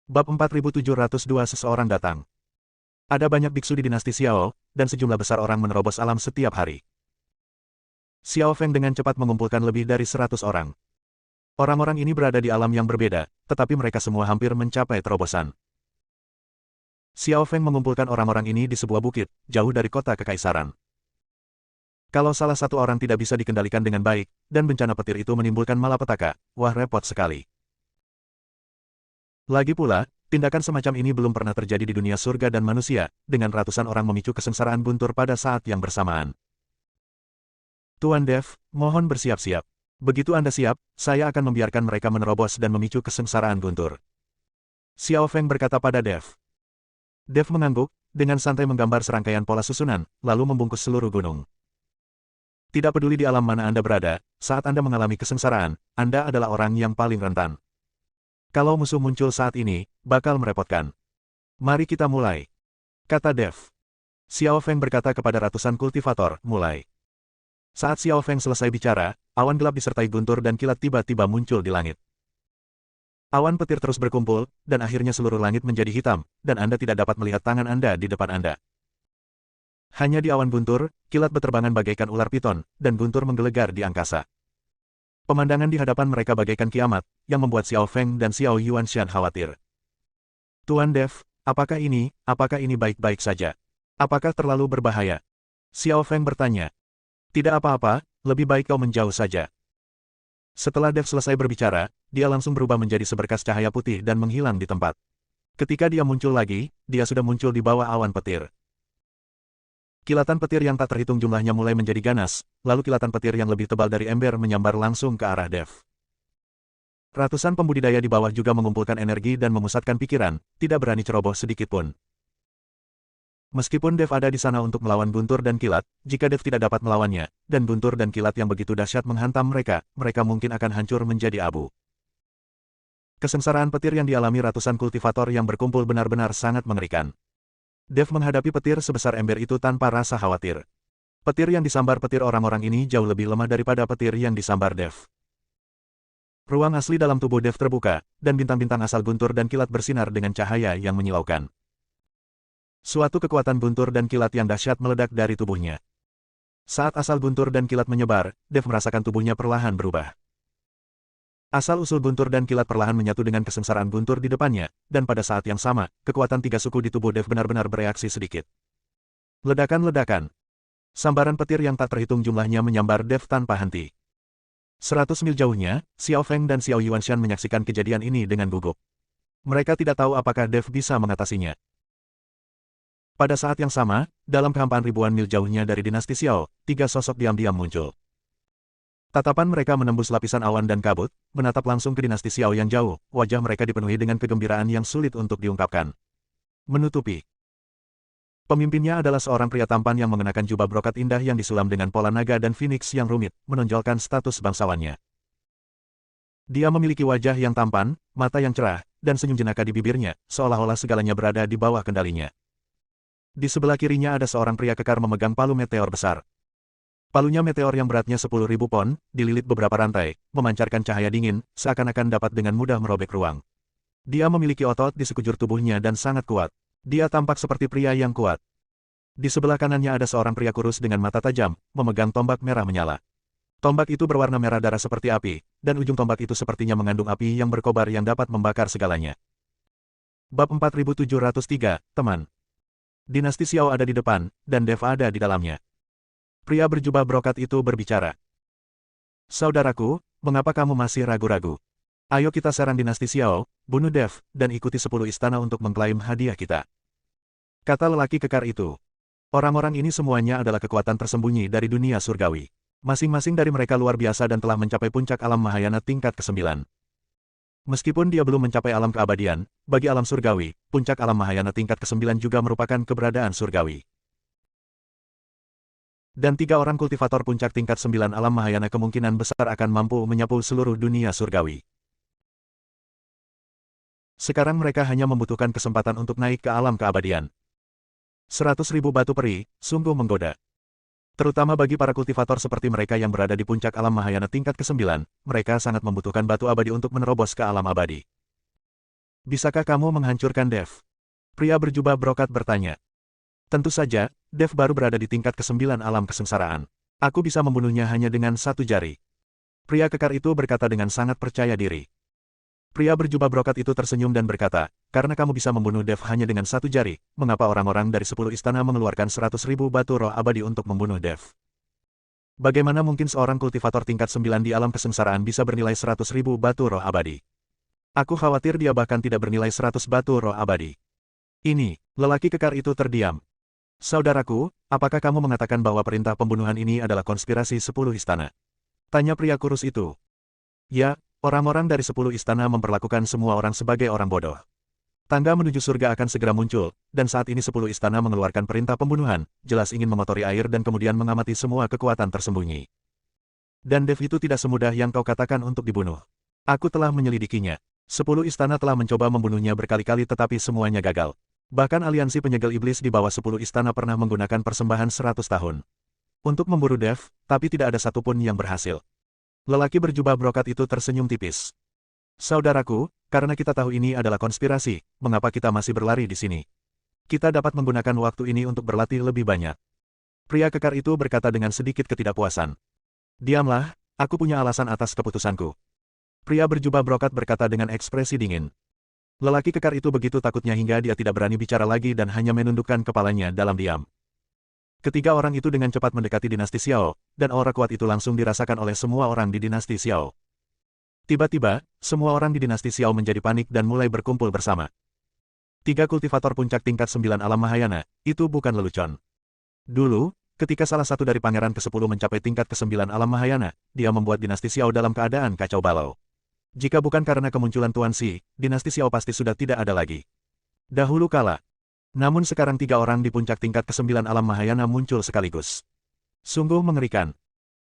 Bab 4702 Seseorang datang. Ada banyak biksu di dinasti Xiao, dan sejumlah besar orang menerobos alam setiap hari. Xiao Feng dengan cepat mengumpulkan lebih dari 100 orang. Orang-orang ini berada di alam yang berbeda, tetapi mereka semua hampir mencapai terobosan. Xiao Feng mengumpulkan orang-orang ini di sebuah bukit, jauh dari kota kekaisaran. Kalau salah satu orang tidak bisa dikendalikan dengan baik, dan bencana petir itu menimbulkan malapetaka, wah repot sekali. Lagi pula, tindakan semacam ini belum pernah terjadi di dunia surga dan manusia, dengan ratusan orang memicu kesengsaraan guntur pada saat yang bersamaan. Tuan Dev, mohon bersiap-siap. Begitu Anda siap, saya akan membiarkan mereka menerobos dan memicu kesengsaraan guntur. Xiao Feng berkata pada Dev. Dev mengangguk, dengan santai menggambar serangkaian pola susunan, lalu membungkus seluruh gunung. Tidak peduli di alam mana Anda berada, saat Anda mengalami kesengsaraan, Anda adalah orang yang paling rentan. Kalau musuh muncul saat ini, bakal merepotkan. Mari kita mulai, kata Dev. Xiao Feng berkata kepada ratusan kultivator, mulai. Saat Xiao Feng selesai bicara, awan gelap disertai guntur dan kilat tiba-tiba muncul di langit. Awan petir terus berkumpul, dan akhirnya seluruh langit menjadi hitam, dan Anda tidak dapat melihat tangan Anda di depan Anda. Hanya di awan guntur, kilat berterbangan bagaikan ular piton, dan guntur menggelegar di angkasa. Pemandangan di hadapan mereka bagaikan kiamat, yang membuat Xiao Feng dan Xiao Yuanshan khawatir. Tuan Dev, apakah ini baik-baik saja? Apakah terlalu berbahaya? Xiao Feng bertanya. Tidak apa-apa, lebih baik kau menjauh saja. Setelah Dev selesai berbicara, dia langsung berubah menjadi seberkas cahaya putih dan menghilang di tempat. Ketika dia muncul lagi, dia sudah muncul di bawah awan petir. Kilatan petir yang tak terhitung jumlahnya mulai menjadi ganas, lalu kilatan petir yang lebih tebal dari ember menyambar langsung ke arah Dev. Ratusan pembudidaya di bawah juga mengumpulkan energi dan memusatkan pikiran, tidak berani ceroboh sedikitpun. Meskipun Dev ada di sana untuk melawan guntur dan kilat, jika Dev tidak dapat melawannya, dan guntur dan kilat yang begitu dahsyat menghantam mereka, mereka mungkin akan hancur menjadi abu. Kesengsaraan petir yang dialami ratusan kultivator yang berkumpul benar-benar sangat mengerikan. Dev menghadapi petir sebesar ember itu tanpa rasa khawatir. Petir yang disambar petir orang-orang ini jauh lebih lemah daripada petir yang disambar Dev. Ruang asli dalam tubuh Dev terbuka, dan bintang-bintang asal guntur dan kilat bersinar dengan cahaya yang menyilaukan. Suatu kekuatan guntur dan kilat yang dahsyat meledak dari tubuhnya. Saat asal guntur dan kilat menyebar, Dev merasakan tubuhnya perlahan berubah. Asal-usul guntur dan kilat perlahan menyatu dengan kesengsaraan guntur di depannya, dan pada saat yang sama, kekuatan tiga suku di tubuh Dev benar-benar bereaksi sedikit. Ledakan-ledakan. Sambaran petir yang tak terhitung jumlahnya menyambar Dev tanpa henti. 100 mil jauhnya, Xiao Feng dan Xiao Yuanshan menyaksikan kejadian ini dengan gugup. Mereka tidak tahu apakah Dev bisa mengatasinya. Pada saat yang sama, dalam kehampaan ribuan mil jauhnya dari dinasti Xiao, tiga sosok diam-diam muncul. Tatapan mereka menembus lapisan awan dan kabut, menatap langsung ke dinasti Xiao yang jauh, wajah mereka dipenuhi dengan kegembiraan yang sulit untuk diungkapkan. Menutupi. Pemimpinnya adalah seorang pria tampan yang mengenakan jubah brokat indah yang disulam dengan pola naga dan phoenix yang rumit, menonjolkan status bangsawannya. Dia memiliki wajah yang tampan, mata yang cerah, dan senyum jenaka di bibirnya, seolah-olah segalanya berada di bawah kendalinya. Di sebelah kirinya ada seorang pria kekar memegang palu meteor besar. Palunya meteor yang beratnya 10.000 pon, dililit beberapa rantai, memancarkan cahaya dingin, seakan-akan dapat dengan mudah merobek ruang. Dia memiliki otot di sekujur tubuhnya dan sangat kuat. Dia tampak seperti pria yang kuat. Di sebelah kanannya ada seorang pria kurus dengan mata tajam, memegang tombak merah menyala. Tombak itu berwarna merah darah seperti api, dan ujung tombak itu sepertinya mengandung api yang berkobar yang dapat membakar segalanya. Bab 4703, teman. Dinasti Xiao ada di depan, dan Dev ada di dalamnya. Pria berjubah brokat itu berbicara. Saudaraku, mengapa kamu masih ragu-ragu? Ayo kita serang dinasti Xiao, bunuh Dev, dan ikuti 10 istana untuk mengklaim hadiah kita. Kata lelaki kekar itu. Orang-orang ini semuanya adalah kekuatan tersembunyi dari dunia surgawi. Masing-masing dari mereka luar biasa dan telah mencapai puncak alam Mahayana tingkat ke-9. Meskipun dia belum mencapai alam keabadian, bagi alam surgawi, puncak alam Mahayana tingkat ke-9 juga merupakan keberadaan surgawi. Dan 3 orang kultivator puncak tingkat 9 alam Mahayana kemungkinan besar akan mampu menyapu seluruh dunia surgawi. Sekarang mereka hanya membutuhkan kesempatan untuk naik ke alam keabadian. 100.000 batu peri, sungguh menggoda. Terutama bagi para kultivator seperti mereka yang berada di puncak alam Mahayana tingkat ke-9, mereka sangat membutuhkan batu abadi untuk menerobos ke alam abadi. Bisakah kamu menghancurkan Dev? Pria berjubah brokat bertanya. Tentu saja, Dev baru berada di tingkat ke-9 alam kesengsaraan. Aku bisa membunuhnya hanya dengan satu jari. Pria kekar itu berkata dengan sangat percaya diri. Pria berjubah brokat itu tersenyum dan berkata, karena kamu bisa membunuh Dev hanya dengan satu jari, mengapa orang-orang dari 10 istana mengeluarkan 100.000 batu roh abadi untuk membunuh Dev? Bagaimana mungkin seorang kultivator tingkat 9 di alam kesengsaraan bisa bernilai 100.000 batu roh abadi? Aku khawatir dia bahkan tidak bernilai 100 batu roh abadi. Ini, lelaki kekar itu terdiam. Saudaraku, apakah kamu mengatakan bahwa perintah pembunuhan ini adalah konspirasi 10 istana? Tanya pria kurus itu. Ya, orang-orang dari 10 istana memperlakukan semua orang sebagai orang bodoh. Tangga menuju surga akan segera muncul, dan saat ini 10 istana mengeluarkan perintah pembunuhan, jelas ingin mengotori air dan kemudian mengamati semua kekuatan tersembunyi. Dan Dev itu tidak semudah yang kau katakan untuk dibunuh. Aku telah menyelidikinya. 10 istana telah mencoba membunuhnya berkali-kali tetapi semuanya gagal. Bahkan aliansi penyegel iblis di bawah 10 istana pernah menggunakan persembahan 100 tahun untuk memburu Dev, tapi tidak ada satupun yang berhasil. Lelaki berjubah brokat itu tersenyum tipis. Saudaraku, karena kita tahu ini adalah konspirasi, mengapa kita masih berlari di sini? Kita dapat menggunakan waktu ini untuk berlatih lebih banyak. Pria kekar itu berkata dengan sedikit ketidakpuasan. Diamlah, aku punya alasan atas keputusanku. Pria berjubah brokat berkata dengan ekspresi dingin. Lelaki kekar itu begitu takutnya hingga dia tidak berani bicara lagi dan hanya menundukkan kepalanya dalam diam. Ketiga orang itu dengan cepat mendekati dinasti Xiao, dan aura kuat itu langsung dirasakan oleh semua orang di dinasti Xiao. Tiba-tiba, semua orang di dinasti Xiao menjadi panik dan mulai berkumpul bersama. 3 kultivator puncak tingkat 9 alam Mahayana, itu bukan lelucon. Dulu, ketika salah satu dari pangeran ke-10 mencapai tingkat ke-9 alam Mahayana, dia membuat dinasti Xiao dalam keadaan kacau balau. Jika bukan karena kemunculan Tuan Xi, dinasti Xiao pasti sudah tidak ada lagi. Dahulu kala. Namun sekarang 3 orang di puncak tingkat ke-9 alam Mahayana muncul sekaligus. Sungguh mengerikan.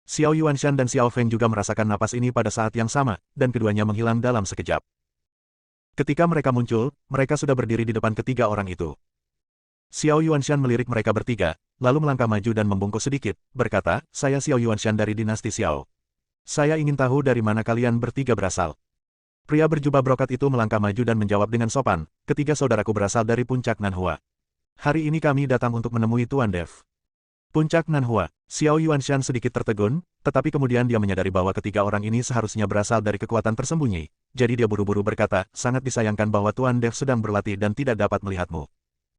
Xiao Yuanshan dan Xiao Feng juga merasakan napas ini pada saat yang sama, dan keduanya menghilang dalam sekejap. Ketika mereka muncul, mereka sudah berdiri di depan ketiga orang itu. Xiao Yuanshan melirik mereka bertiga, lalu melangkah maju dan membungkuk sedikit, berkata, saya Xiao Yuanshan dari dinasti Xiao. Saya ingin tahu dari mana kalian bertiga berasal. Pria berjubah brokat itu melangkah maju dan menjawab dengan sopan, ketiga saudaraku berasal dari puncak Nanhua. Hari ini kami datang untuk menemui Tuan Dev. Puncak Nanhua. Xiao Yuanshan sedikit tertegun, tetapi kemudian dia menyadari bahwa ketiga orang ini seharusnya berasal dari kekuatan tersembunyi. Jadi dia buru-buru berkata, sangat disayangkan bahwa Tuan Dev sedang berlatih dan tidak dapat melihatmu.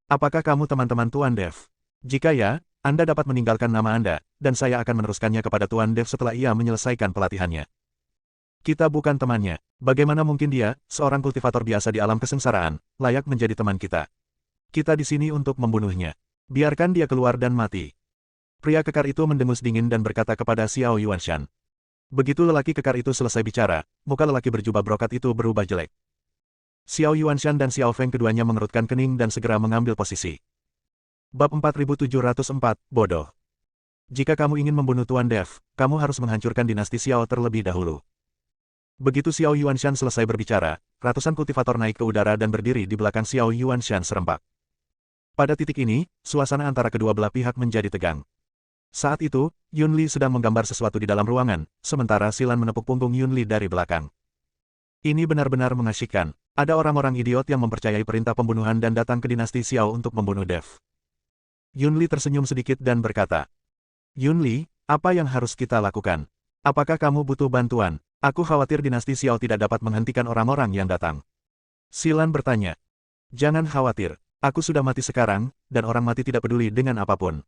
Apakah kamu teman-teman Tuan Dev? Jika ya, Anda dapat meninggalkan nama Anda, dan saya akan meneruskannya kepada Tuan Dev setelah ia menyelesaikan pelatihannya. Kita bukan temannya. Bagaimana mungkin dia, seorang kultivator biasa di alam kesengsaraan, layak menjadi teman kita? Kita di sini untuk membunuhnya. Biarkan dia keluar dan mati. Pria kekar itu mendengus dingin dan berkata kepada Xiao Yuanshan. Begitu lelaki kekar itu selesai bicara, muka lelaki berjubah brokat itu berubah jelek. Xiao Yuanshan dan Xiao Feng keduanya mengerutkan kening dan segera mengambil posisi. Bab 4704, Bodoh. Jika kamu ingin membunuh Tuan Dev, kamu harus menghancurkan dinasti Xiao terlebih dahulu. Begitu Xiao Yuanshan selesai berbicara, ratusan kultivator naik ke udara dan berdiri di belakang Xiao Yuanshan serempak. Pada titik ini, suasana antara kedua belah pihak menjadi tegang. Saat itu, Yun Li sedang menggambar sesuatu di dalam ruangan, sementara Silan menepuk punggung Yun Li dari belakang. Ini benar-benar mengasyikkan. Ada orang-orang idiot yang mempercayai perintah pembunuhan dan datang ke dinasti Xiao untuk membunuh Dev. Yun Li tersenyum sedikit dan berkata, Yun Li, apa yang harus kita lakukan? Apakah kamu butuh bantuan? Aku khawatir dinasti Xiao tidak dapat menghentikan orang-orang yang datang. Silan bertanya. Jangan khawatir, aku sudah mati sekarang, dan orang mati tidak peduli dengan apapun.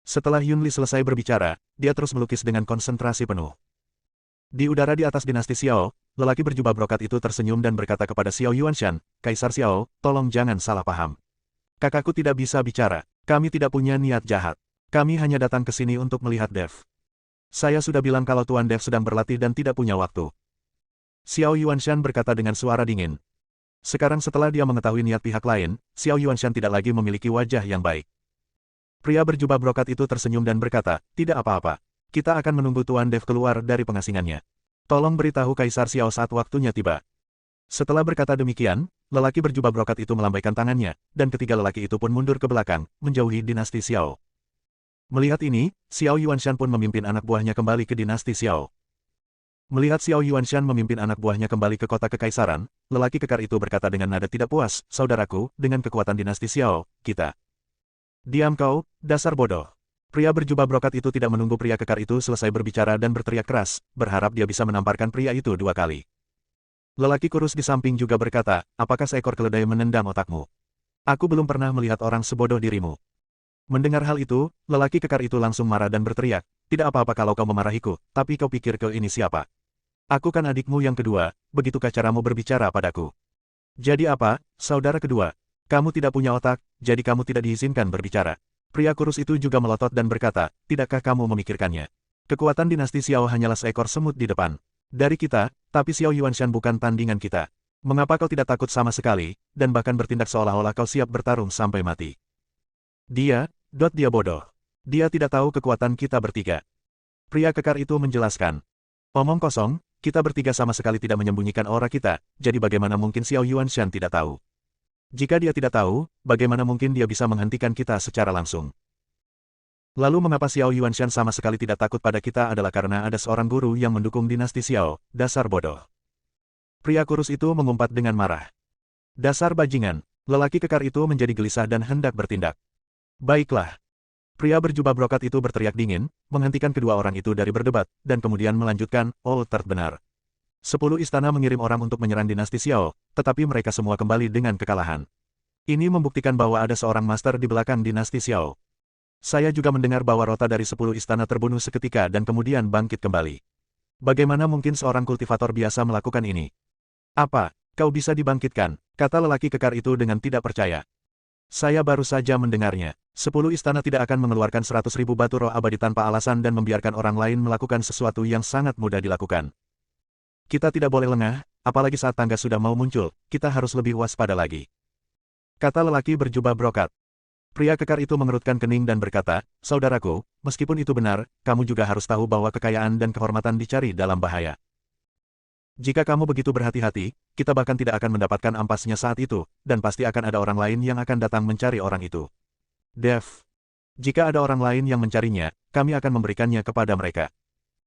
Setelah Yun Li selesai berbicara, dia terus melukis dengan konsentrasi penuh. Di udara di atas dinasti Xiao, lelaki berjubah brokat itu tersenyum dan berkata kepada Xiao Yuanshan, Kaisar Xiao, tolong jangan salah paham. Kakakku tidak bisa bicara. Kami tidak punya niat jahat. Kami hanya datang ke sini untuk melihat Dev. Saya sudah bilang kalau Tuan Dev sedang berlatih dan tidak punya waktu. Xiao Yuanshan berkata dengan suara dingin. Sekarang setelah dia mengetahui niat pihak lain, Xiao Yuanshan tidak lagi memiliki wajah yang baik. Pria berjubah brokat itu tersenyum dan berkata, tidak apa-apa. Kita akan menunggu Tuan Dev keluar dari pengasingannya. Tolong beritahu Kaisar Xiao saat waktunya tiba. Setelah berkata demikian, lelaki berjubah brokat itu melambaikan tangannya, dan ketiga lelaki itu pun mundur ke belakang, menjauhi dinasti Xiao. Melihat ini, Xiao Yuanshan pun memimpin anak buahnya kembali ke dinasti Xiao. Melihat Xiao Yuanshan memimpin anak buahnya kembali ke kota kekaisaran, lelaki kekar itu berkata dengan nada tidak puas, "Saudaraku, dengan kekuatan dinasti Xiao, kita..." "Diam kau, dasar bodoh." Pria berjubah brokat itu tidak menunggu pria kekar itu selesai berbicara dan berteriak keras, berharap dia bisa menamparkan pria itu 2 kali. Lelaki kurus di samping juga berkata, "Apakah seekor keledai menendang otakmu? Aku belum pernah melihat orang sebodoh dirimu." Mendengar hal itu, lelaki kekar itu langsung marah dan berteriak, "Tidak apa-apa kalau kau memarahiku, tapi kau pikir kau ini siapa? Aku kan adikmu yang kedua, begitukah caramu berbicara padaku? Jadi apa, saudara kedua? Kamu tidak punya otak, jadi kamu tidak diizinkan berbicara." Pria kurus itu juga melotot dan berkata, "Tidakkah kamu memikirkannya? Kekuatan dinasti Xiao hanyalah seekor semut di depan dari kita, tapi Xiao Yuanshan bukan tandingan kita. Mengapa kau tidak takut sama sekali, dan bahkan bertindak seolah-olah kau siap bertarung sampai mati?" Dia bodoh. Dia tidak tahu kekuatan kita bertiga. Pria kekar itu menjelaskan. "Omong kosong, kita bertiga sama sekali tidak menyembunyikan aura kita, jadi bagaimana mungkin Xiao Yuanshan tidak tahu? Jika dia tidak tahu, bagaimana mungkin dia bisa menghentikan kita secara langsung? Lalu mengapa Xiao Yuanshan sama sekali tidak takut pada kita adalah karena ada seorang guru yang mendukung dinasti Xiao, dasar bodoh." Pria kurus itu mengumpat dengan marah. "Dasar bajingan." Lelaki kekar itu menjadi gelisah dan hendak bertindak. "Baiklah." Pria berjubah brokat itu berteriak dingin, menghentikan kedua orang itu dari berdebat, dan kemudian melanjutkan, "Oh, benar. 10 istana mengirim orang untuk menyerang dinasti Xiao, tetapi mereka semua kembali dengan kekalahan. Ini membuktikan bahwa ada seorang master di belakang dinasti Xiao. Saya juga mendengar bahwa rota dari 10 istana terbunuh seketika dan kemudian bangkit kembali. Bagaimana mungkin seorang kultivator biasa melakukan ini?" "Apa, kau bisa dibangkitkan?" kata lelaki kekar itu dengan tidak percaya. "Saya baru saja mendengarnya. 10 istana tidak akan mengeluarkan 100.000 batu roh abadi tanpa alasan dan membiarkan orang lain melakukan sesuatu yang sangat mudah dilakukan. Kita tidak boleh lengah, apalagi saat tangga sudah mau muncul, kita harus lebih waspada lagi," kata lelaki berjubah brokat. Pria kekar itu mengerutkan kening dan berkata, "Saudaraku, meskipun itu benar, kamu juga harus tahu bahwa kekayaan dan kehormatan dicari dalam bahaya. Jika kamu begitu berhati-hati, kita bahkan tidak akan mendapatkan ampasnya saat itu, dan pasti akan ada orang lain yang akan datang mencari orang itu. Dev, jika ada orang lain yang mencarinya, kami akan memberikannya kepada mereka.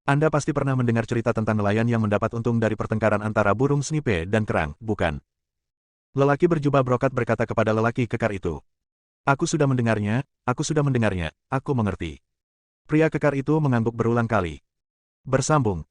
Anda pasti pernah mendengar cerita tentang nelayan yang mendapat untung dari pertengkaran antara burung snipe dan kerang, bukan?" Lelaki berjubah brokat berkata kepada lelaki kekar itu. Aku sudah mendengarnya, aku mengerti." Pria kekar itu mengangguk berulang kali. Bersambung.